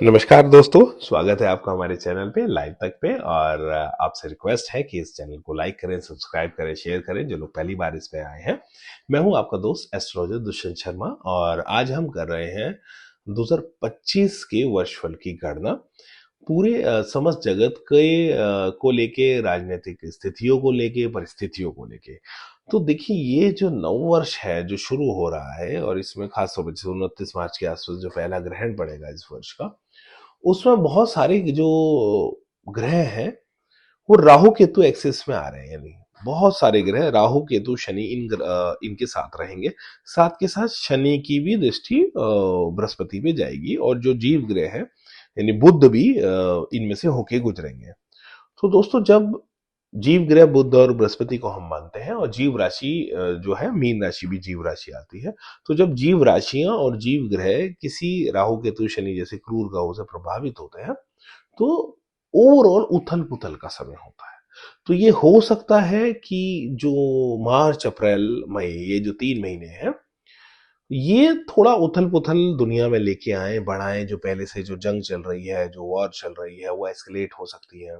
नमस्कार दोस्तों, स्वागत है आपका हमारे चैनल पे लाइव तक पे। और आपसे रिक्वेस्ट है कि इस चैनल को लाइक करें, सब्सक्राइब करें, शेयर करें जो लोग पहली बार इस पे आए हैं। मैं हूं आपका दोस्त एस्ट्रोलॉजर दुष्यंत शर्मा और आज हम कर रहे हैं 2025 के वर्षफल की गणना। पूरे समस्त जगत के को लेके, राजनीतिक स्थितियों को लेके, परिस्थितियों को लेके। तो देखिए, ये जो नव वर्ष है जो शुरू हो रहा है और इसमें खास तौर पर 29 मार्च के आसपास जो पहला ग्रहण पड़ेगा इस वर्ष का, उसमें बहुत सारे जो ग्रह हैं वो राहु केतु एक्सिस में आ रहे हैं। यानी बहुत सारे ग्रह राहु केतु शनि इनके साथ रहेंगे। साथ के साथ शनि की भी दृष्टि बृहस्पति पे जाएगी और जो जीव ग्रह है यानी बुध भी इनमें से होके गुजरेंगे। तो दोस्तों, जब जीव ग्रह बुध और बृहस्पति को हम मानते हैं और जीव राशि जो है मीन राशि भी जीव राशि आती है। तो जब जीव राशियां और जीव ग्रह किसी राहु केतु शनि जैसे क्रूर ग्रहों से प्रभावित होते हैं तो ओवरऑल उथल पुथल का समय होता है। तो ये हो सकता है कि जो मार्च अप्रैल मई ये जो 3 महीने हैं ये थोड़ा उथल पुथल दुनिया में लेके आए, बढ़ाएं। जो पहले से जो जंग चल रही है, जो वॉर चल रही है, वो एस्केलेट हो सकती है।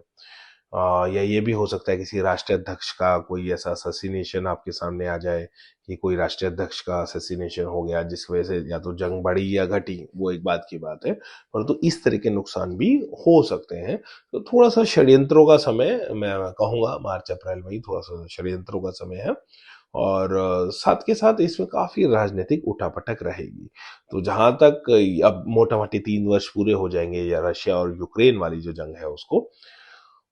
या ये भी हो सकता है किसी राष्ट्रीय अध्यक्ष का कोई ऐसा असैसिनेशन आपके सामने आ जाए कि कोई राष्ट्रीय अध्यक्ष का असैसिनेशन हो गया जिस वजह से या तो जंग बढ़ी या घटी, वो एक बात की बात है। परंतु तो इस तरह के नुकसान भी हो सकते हैं। तो थोड़ा सा षड्यंत्रों का समय मैं कहूंगा, मार्च अप्रैल में ही थोड़ा सा षड्यंत्रों का समय है। और साथ के साथ इसमें काफी राजनीतिक उठापटक रहेगी। तो जहां तक अब मोटा मोटी 3 वर्ष पूरे हो जाएंगे या रशिया और यूक्रेन वाली जो जंग है उसको,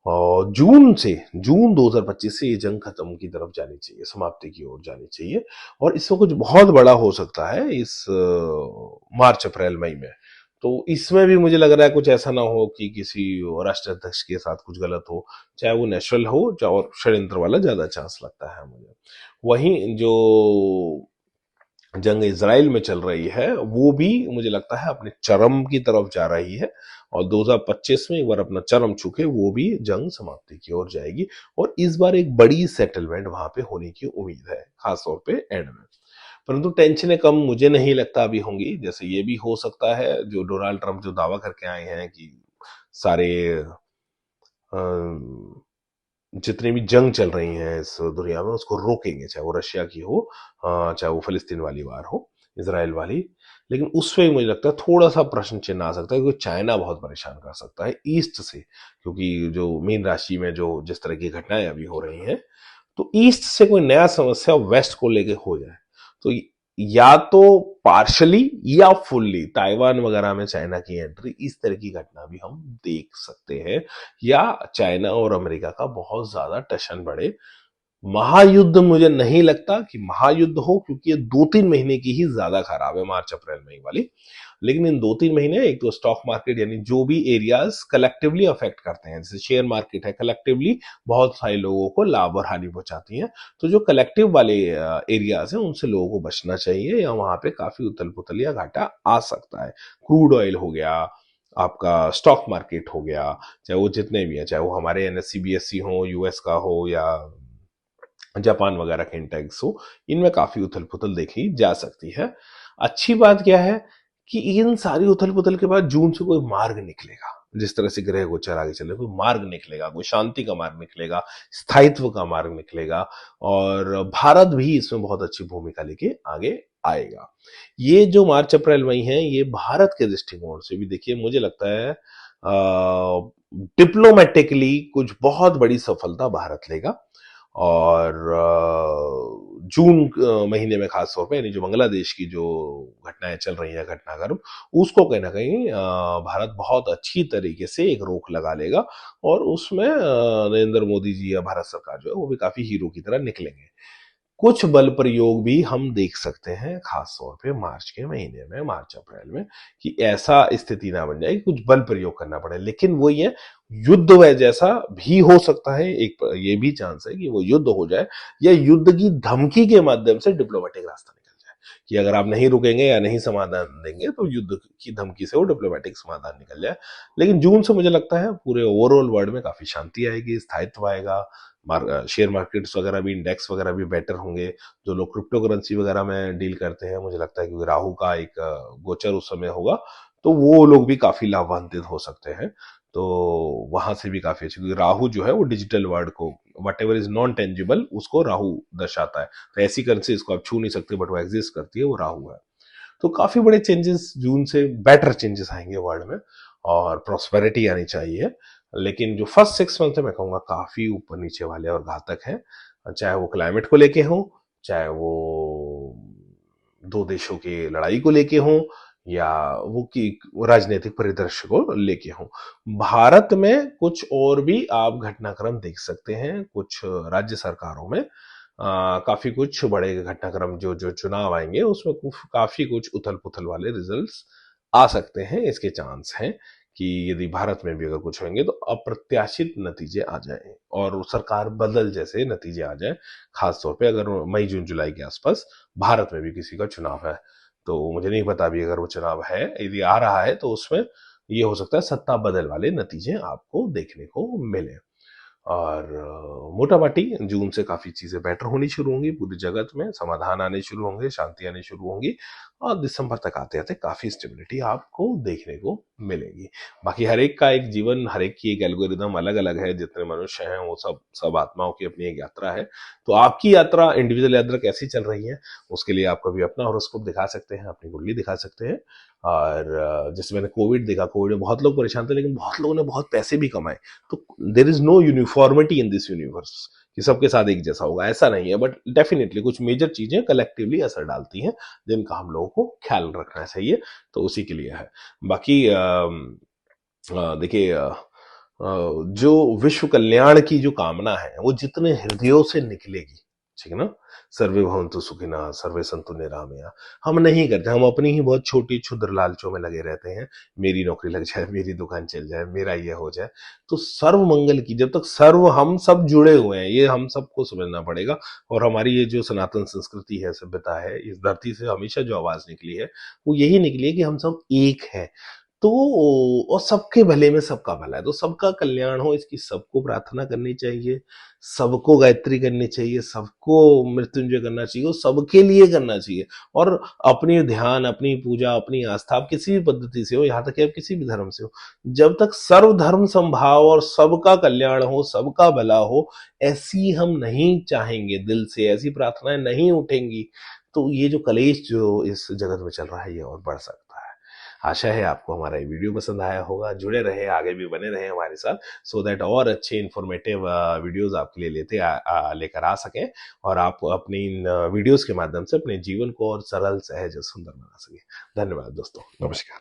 और जून 2025 से ये जंग खत्म की तरफ जानी चाहिए, समाप्ति की ओर जानी चाहिए। और इसमें कुछ बहुत बड़ा हो सकता है इस मार्च अप्रैल मई में। तो इसमें भी मुझे लग रहा है कुछ ऐसा ना हो कि किसी राष्ट्राध्यक्ष के साथ कुछ गलत हो, चाहे वो नेचुरल हो चाहे, और षड्यंत्र वाला ज्यादा चांस लगता है मुझे। वहीं जो जंग इजराइल में चल रही है वो भी मुझे लगता है अपने चरम की तरफ जा रही है और 2025 में एक बार अपना चरम चुके वो भी जंग समाप्ति की ओर जाएगी। और इस बार एक बड़ी सेटलमेंट वहां पे होने की उम्मीद है, खासतौर पे एंड में। परंतु टेंशनें कम मुझे नहीं लगता अभी होंगी। जैसे ये भी हो सकता है जो डोनाल्ड ट्रंप जो दावा करके आए हैं कि सारे जितनी भी जंग चल रही हैं इस दुनिया में उसको रोकेंगे, चाहे वो रशिया की हो, चाहे वो फिलिस्तीन वाली वार हो, इसराइल वाली। लेकिन उसमें मुझे लगता है थोड़ा सा प्रश्न चिन्ह आ सकता है क्योंकि चाइना बहुत परेशान कर सकता है ईस्ट से। क्योंकि जो मीन राशि में जो जिस तरह की घटनाएं अभी हो रही हैं, तो ईस्ट से कोई नया समस्या वेस्ट को लेके हो जाए तो या तो पार्शली या फुल्ली ताइवान वगैरह में चाइना की एंट्री, इस तरह की घटना भी हम देख सकते हैं। या चाइना और अमेरिका का बहुत ज्यादा टशन बढ़े। महायुद्ध मुझे नहीं लगता कि महायुद्ध हो क्योंकि ये 2-3 महीने की ही ज्यादा खराब है, मार्च अप्रैल मई वाली। लेकिन इन 2-3 महीने एक तो स्टॉक मार्केट यानी जो भी एरियाज कलेक्टिवली अफेक्ट करते हैं, जैसे शेयर मार्केट है, कलेक्टिवली बहुत सारे लोगों को लाभ और हानि पहुंचाती है। तो जो कलेक्टिव वाले एरियाज हैं उनसे लोगों को बचना चाहिए या वहां पे काफी उथल पुथल या घाटा आ सकता है। क्रूड ऑयल हो गया, आपका स्टॉक मार्केट हो गया, चाहे वो जितने भी हैं, चाहे वो हमारे एनएससी बीएससी हो, यूएस का हो या जापान वगैरह के इंडेक्स हो, इनमें काफी उथल पुथल देखी जा सकती है। अच्छी बात क्या है कि इन सारी उथल पुथल के बाद जून से कोई मार्ग निकलेगा। जिस तरह से ग्रह गोचर आगे चले कोई मार्ग निकलेगा, कोई शांति का मार्ग निकलेगा, स्थायित्व का मार्ग निकलेगा। और भारत भी इसमें बहुत अच्छी भूमिका लेके आगे आएगा। ये जो मार्च अप्रैल मई है ये भारत के दृष्टिकोण से भी देखिए मुझे लगता है डिप्लोमेटिकली कुछ बहुत बड़ी सफलता भारत लेगा। और जून महीने में खास तौर पे यानी जो बांग्लादेश की जो घटनाएं चल रही है, घटनाक्रम, उसको कहीं ना कहीं भारत बहुत अच्छी तरीके से एक रोक लगा लेगा। और उसमें नरेंद्र मोदी जी या भारत सरकार जो है वो भी काफी हीरो की तरह निकलेंगे। कुछ बल प्रयोग भी हम देख सकते हैं खास तौर पे मार्च के महीने में, मार्च अप्रैल में, कि ऐसा स्थिति ना बन जाए कि कुछ बल प्रयोग करना पड़े। लेकिन वो ये युद्ध वह जैसा भी हो सकता है, एक ये भी चांस है कि वो युद्ध हो जाए या युद्ध की धमकी के माध्यम से डिप्लोमेटिक रास्ता निकल जाए कि अगर आप नहीं रुकेंगे या नहीं समाधान देंगे तो युद्ध की धमकी से वो डिप्लोमेटिक समाधान निकल जाए। लेकिन जून से मुझे लगता है पूरे ओवरऑल वर्ल्ड में काफी शांति आएगी, स्थायित्व आएगा। शेयर मार्केट्स वगैरह भी, इंडेक्स वगैरह भी बेटर होंगे। जो लोग क्रिप्टो करेंसी वगैरह में डील करते हैं, मुझे लगता है कि राहु का एक गोचर उस समय होगा तो वो लोग भी काफी लाभान्वित हो सकते हैं। तो वहां से भी काफी अच्छी, क्योंकि राहु जो है वो डिजिटल वर्ल्ड को, what ever is non tangible, उसको राहु दर्शाता है। तो ऐसी करेंसी इसको आप छू नहीं सकते, बट वो एग्जिस्ट करती है, वो राहु है। तो काफी बड़े चेंजेस जून से, बेटर चेंजेस आएंगे वर्ल्ड में, और प्रोस्पेरिटी आनी चाहिए। लेकिन जो फर्स्ट 6 मंथ है, मैं कहूंगा काफी ऊपर नीचे वाले और घातक है, चाहे वो क्लाइमेट को लेके हो, चाहे वो दो देशों की लड़ाई को लेके हो, या वो की राजनीतिक परिदृश्य को लेके हो। भारत में कुछ और भी आप घटनाक्रम देख सकते हैं, कुछ राज्य सरकारों में काफी कुछ बड़े घटनाक्रम, जो जो चुनाव आएंगे उसमें काफी कुछ उथल पुथल वाले रिजल्ट्स आ सकते हैं। इसके चांस हैं कि यदि भारत में भी अगर कुछ होंगे तो अप्रत्याशित नतीजे आ जाएं और सरकार बदल जैसे नतीजे आ जाएं। खासतौर पे अगर मई जून जुलाई के आसपास भारत में भी किसी का चुनाव है, तो मुझे नहीं पता अभी अगर वो चुनाव है, यदि आ रहा है तो उसमें ये हो सकता है सत्ता बदल वाले नतीजे आपको देखने को मिले। और मोटा माटी जून से काफी चीजें बेटर होनी शुरू होंगी पूरी जगत में, समाधान आने शुरू होंगे, शांति आनी शुरू होंगी, और दिसंबर तक आते आते काफी स्टेबिलिटी आपको देखने को मिलेगी। बाकी हर एक का एक जीवन, हर एक की एक एल्गोरिदम अलग अलग है, जितने मनुष्य हैं वो सब सब आत्माओं की अपनी एक यात्रा है। तो आपकी यात्रा, इंडिविजुअल यात्रा कैसी चल रही है, उसके लिए आप कभी अपना हॉरोस्कोप दिखा सकते हैं, अपनी कुंडली दिखा सकते हैं। और जैसे मैंने कोविड देखा, कोविड में बहुत लोग परेशान थे, लेकिन बहुत लोगों ने बहुत पैसे भी कमाए। तो there is no uniformity in this universe कि सबके साथ एक जैसा होगा, ऐसा नहीं है। बट डेफिनेटली कुछ मेजर चीजें कलेक्टिवली असर डालती हैं, जिनका हम लोगों को ख्याल रखना चाहिए, तो उसी के लिए है। बाकी देखिए, जो विश्व कल्याण की जो कामना है वो जितने हृदयों से निकलेगी, ठीक है ना, सर्वे भवन्तु सुखिनः सर्वे सन्तु निरामया, हम नहीं करते। हम अपनी ही बहुत छोटी क्षुद्र लालचों में लगे रहते हैं, मेरी नौकरी लग जाए, मेरी दुकान चल जाए, मेरा ये हो जाए। तो सर्व मंगल की, जब तक सर्व, हम सब जुड़े हुए हैं, ये हम सबको समझना पड़ेगा। और हमारी ये जो सनातन संस्कृति है, सभ्यता है, इस धरती से हमेशा जो आवाज निकली है वो यही निकली है कि हम सब एक हैं। तो और सबके भले में सबका भला है, तो सबका कल्याण हो, इसकी सबको प्रार्थना करनी चाहिए, सबको गायत्री करनी चाहिए, सबको मृत्युंजय करना चाहिए, और सबके लिए करना चाहिए। और अपनी ध्यान, अपनी पूजा, अपनी आस्था, आप किसी भी पद्धति से हो, यहाँ तक कि आप किसी भी धर्म से हो, जब तक सर्वधर्म संभाव और सबका कल्याण हो, सबका भला हो, ऐसी हम नहीं चाहेंगे दिल से, ऐसी प्रार्थनाएं नहीं उठेंगी, तो ये जो कलेश जो इस जगत में चल रहा है ये और बढ़ सकता है। आशा है आपको हमारा ये वीडियो पसंद आया होगा। जुड़े रहे, आगे भी बने रहे हमारे साथ, सो दैट और अच्छे इन्फॉर्मेटिव वीडियोस आपके लिए लेकर आ सकें, और आप अपनी इन वीडियोस के माध्यम से अपने जीवन को और सरल, सहज और सुंदर बना सकें। धन्यवाद दोस्तों, नमस्कार।